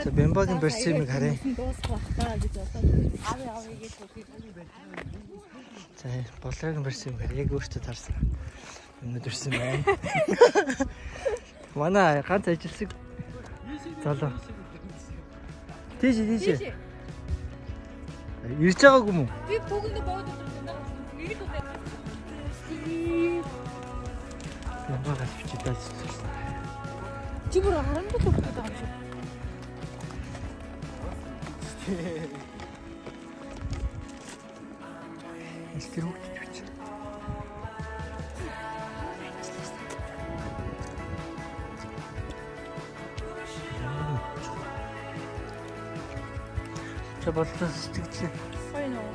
За Бямбагийн барьцаамыг харъя. Дуусах бах гэж бодоод аав хийгээд төгсөж. За Бологийн барьцаамыг харъя. Яг өөртөө таарсан. Өнөд ирсэн байна. Манай ганц ажилсаг залуу. Тийш. Ирж байгаагүй юм уу? Би бүгд боод удаа ирээд удаа. Бямбагаас бичиж Чи бүр харандаа төгсөж байгаа юм шиг. Эстэр үгч бич. Чи болтос сэтгэлээ. Сайн уу?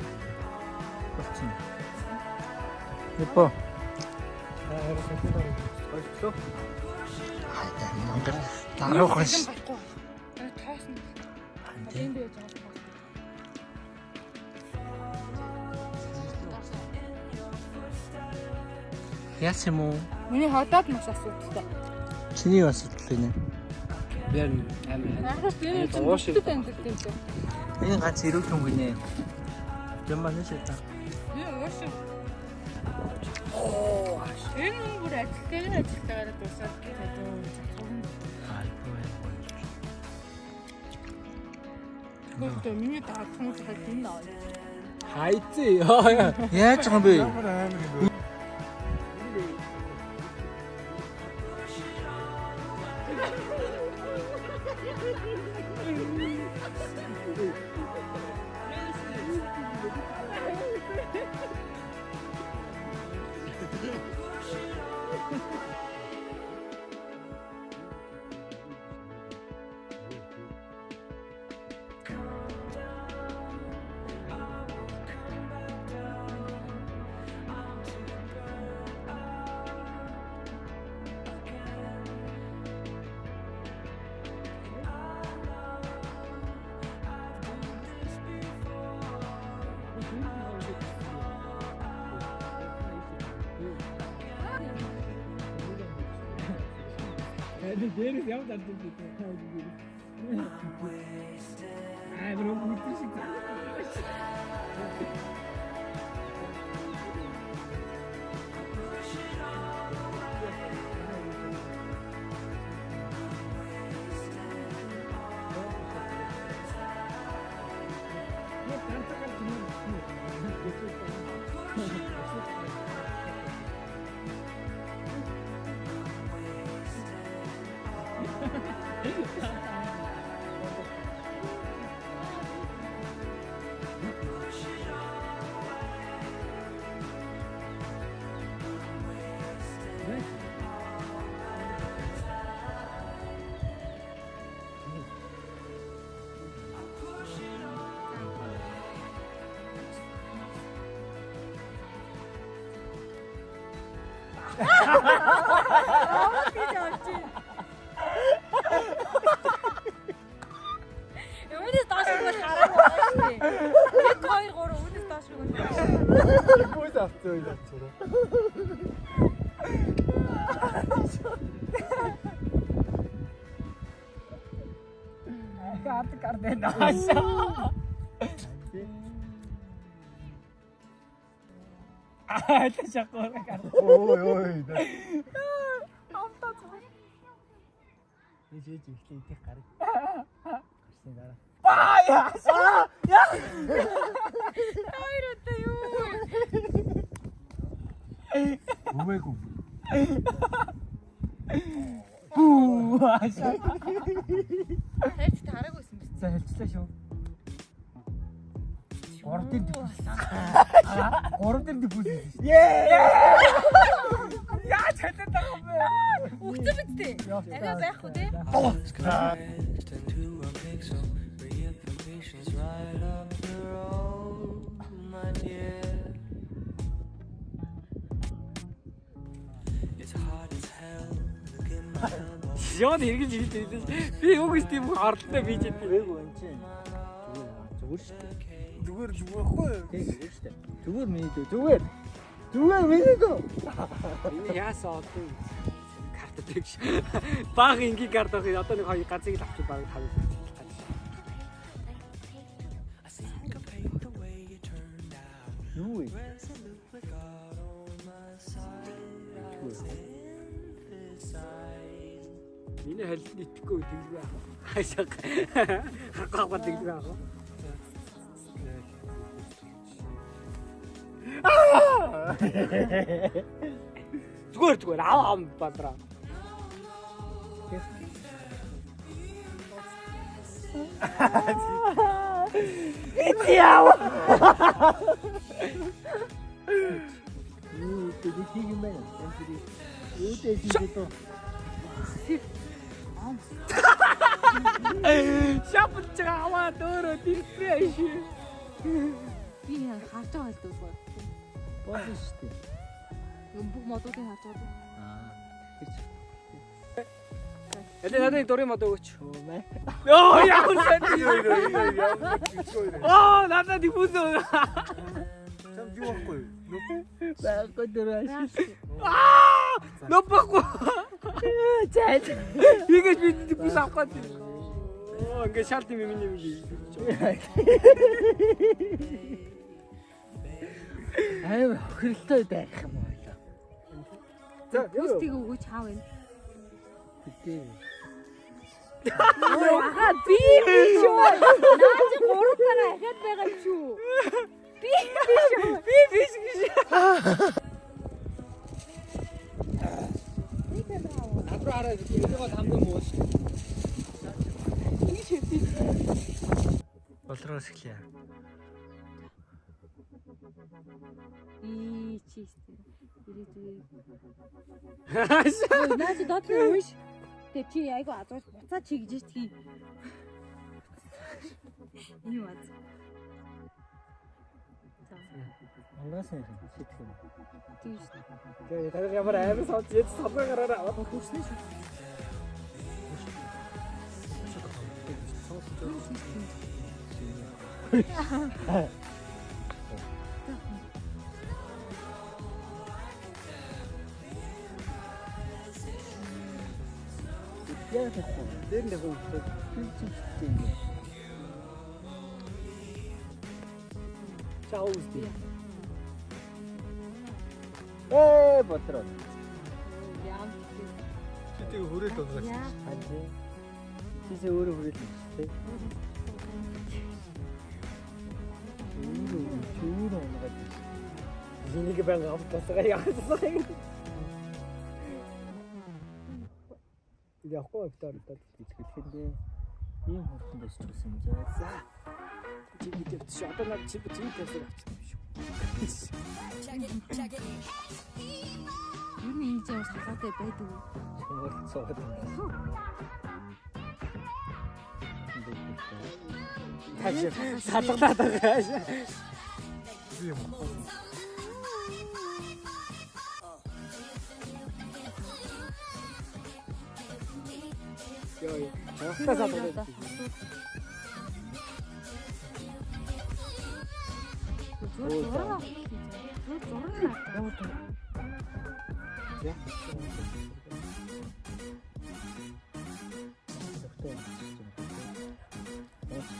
Болцсон. Япо. Ойлголоо. Хайтай мангар дараахш. Тоосон. Энд байж байгаа. Яасан юм уу? Миний ходоод маш асуудалтай. Чиний асуудал байна. Бэрн амир. Ахаас би зөвхөн тэндэг юм. Энэ ганц ирүүл хүн гинэ. Жамбаны шатаа. Яаш. Энэ бүр ажилтайгаар дуусаад гэдэг. Гот миний таатсан хэлсэн наа. Хайцээ. Яаж байгаа юм бэ? Дээрээс яваад алдсан гэдэг. Бро мутчих шиг. Өнөөдөр таашгүй хараагүй байна. 1 2 3 өнөөдөр таашгүй. Гүйс авцгаа юм байна. Карт наша. Это шакора карт. Ой. Амтаа цаа. Жижиг их гарыг. Гарсны дараа. Я. Хайртай юу? Умэгүй. Аша. Хайрт тараагүйсэн биз. За хэлчихлээ шүү. 3 дээр дипүүс. 3 дээр дипүүс. Яа чатаа байгаа юм бэ? Үгцэн биз дээ. Аваа байх уу те? Яа нэргэж хэлдэг. Би үг гэж тийм хардтай бийж дээ. Ээгүй энэ чинь. Зүгээр шүү дээ. Зүгээр ахгүй юу? Тийм зүгээр шүү дээ. Зүгээр миний дөө. Зүгээр миний дөө. Энэ яасан одоо карт дэвш. Баг ингийн карт авах. Одоо нэг хоёр ганцыг л авчих баг тав. Миний харилт итгэхгүй тэглэв яах вэ? Хайшаа. Хагаагаа тэглэв яах вэ? Зүгээр аа бадраа. Яа. Тэг хийх юм байна. Өөдөө хийдөө. Шапч аваа дөөрөө дэрпээ ши. Би харж байгаа л дөө. Босс шүү дээ. Юм бүх модуудыг харж байгаа. Надад дөрөв мод өгөөч. Мэ. Йоо яах вэ? Надад дипүзөө. Чам юу ахгүй юу? Баагүй дөрөв. Нопахгүй. Зайд. Ингээс би дипүз авах гэдэг. Ингээ шалт юм миний юм. Аяа хөрөлтөө байх юм уу? За, Үстийг өгөөч хаав энэ. Битээ. Яха би шүү. Наач 3 дараа ахаад байгаа юм шүү. Би шүү. би биш гэж. Апро хараа энэ бол хамгийн муу шүү. Болроос эхлэе. Чистэй. Ирээдүй. Наач дотроо үйш. Тэг чи айгу азууш буцаа чи гэж тий. Юу аз. Онгоос нь шийдэх юм. Тийм шүү. Тэгээ тарих ямар амар сууд яд савга гараараа аваад хөшнө шүү. Яа гэсэн. Дээр нэг үстэй. Чичтэй. Чао үстэй. Ботроо. Яам. Читийг хүрээд байгаа. Яа. Ханаа. Чисээ өөрөө хүрээд байна. Чүүр оногод. Зинийг бэн авчихсаа яасан. Яахгүй автаар итгэлхэндээ ийм хурдан дэсчихсэн юм заа. чи бидэв чи одоо над чи бидэв тавьсан авчихсан шүү. Юу нэг юм салаатай байдаг уу? Чамд цоод юм. Салгалаад байгаа. Тийм. Йой. Тасаад. Зураг. Я.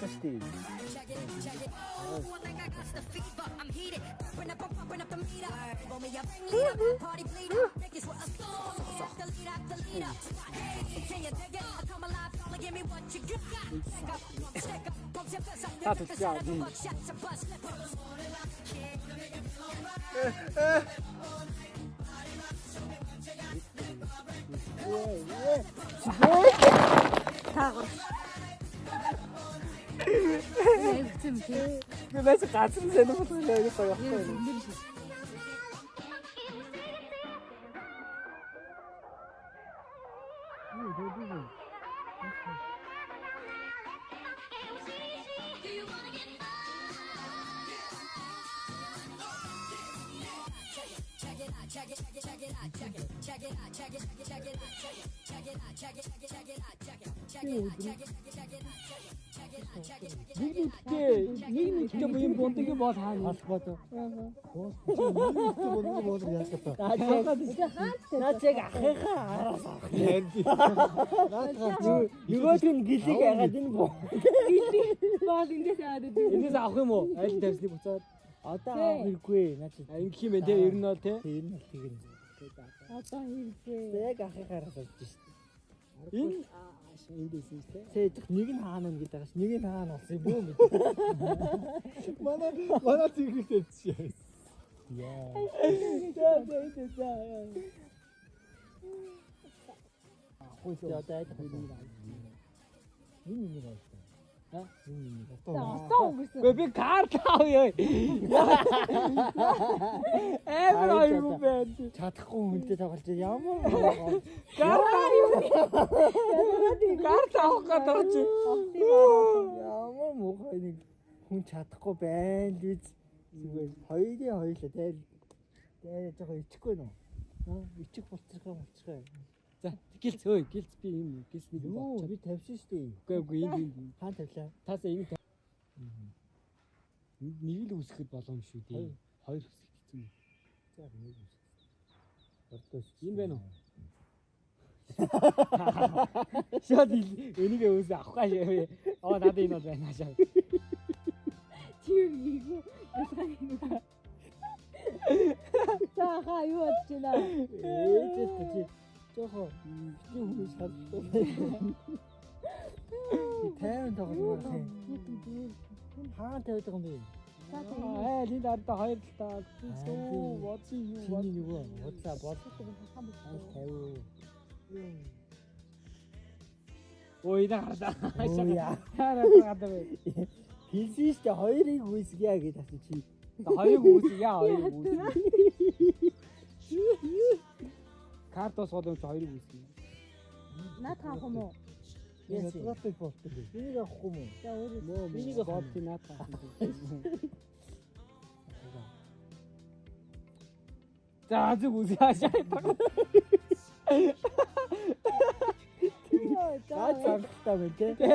Стив. Тату тяди. Таагур. Эвцэм хээ. Би бас гацсан зэний бодлоо яг байхгүй. Нэг нэгтэй буян бонтыг бол хаана Албад. Боос. Наачиг ахыхаа араас авах. Нөгөөд нь гэлэг ягаад энэ боо. Баал эндээс аваад идэв. Энэс авах юм уу? Аль тавьсныг буцаад. Одоо авах хэрэггүй. Наачиг. Ингэх юм байна те ер нь бол те. Тэр нь тэгнэ. Одоо хийлээ. Яг ахыхаараас авч шээ. Энэ энд байсан шүү дээ. Сэж нэг нь хаана вэ гэдэг ааш нэг нь хаана болсон юм бөө мэд. Манай зэрэгтэй чи. Яа. Хөөе одоо айдаг юм. Энэ байна. Аа? Энэ. Отоо өнгөрсөн. Гүй би карт авъя. Амар аюу байна. Чадахгүй хүнтэй тоглож ямар Карт авах гэдэг чи. ямар муухай нэг хүн чадахгүй байна л үз. Зүгээр хоёулаа дээр жоохон ичихгүй нөө. Аа ичих болчихгоо. За гэлц өө гэлц би юм гэлц нэг Юу болчиход. би тавьсан шүү дээ. Үгүй энд Хаан тавилаа. таасаа энийг нэг л үсгэхэд боломж шүү дээ. Хоёр үсгэх гэсэн. За нэг үз. Ордоос Энэ байна уу? Шууд энийг үсэ авахгүй шээ. Надад энэ бол байна шээ. Чи юу? Цаха юу очила? Чи жоохон битгий хүн шалдсан. Тайван тоглож байна. Хаан тавьдаг юм бэ? Энд ардаа хоёр талаа. Юу бодсон юу бод. Чиний нөгөө удлаа болох тавь. Ой даа. Оо яа. Хараа. Хэлсэн шүү дээ хоёрыг үүсгье гэж асууж чи. Хоёрыг үүсгье хоёрыг үүсгье. Картос голомж хоёрыг үүсгье. Наад хаах юм уу? Яс гатыг болтол. Энийг авахгүй юм уу? За өөрөө. Энийг болт наад таах. За зүг үүсгье шээ. Гад цангахтаа мэн те. За.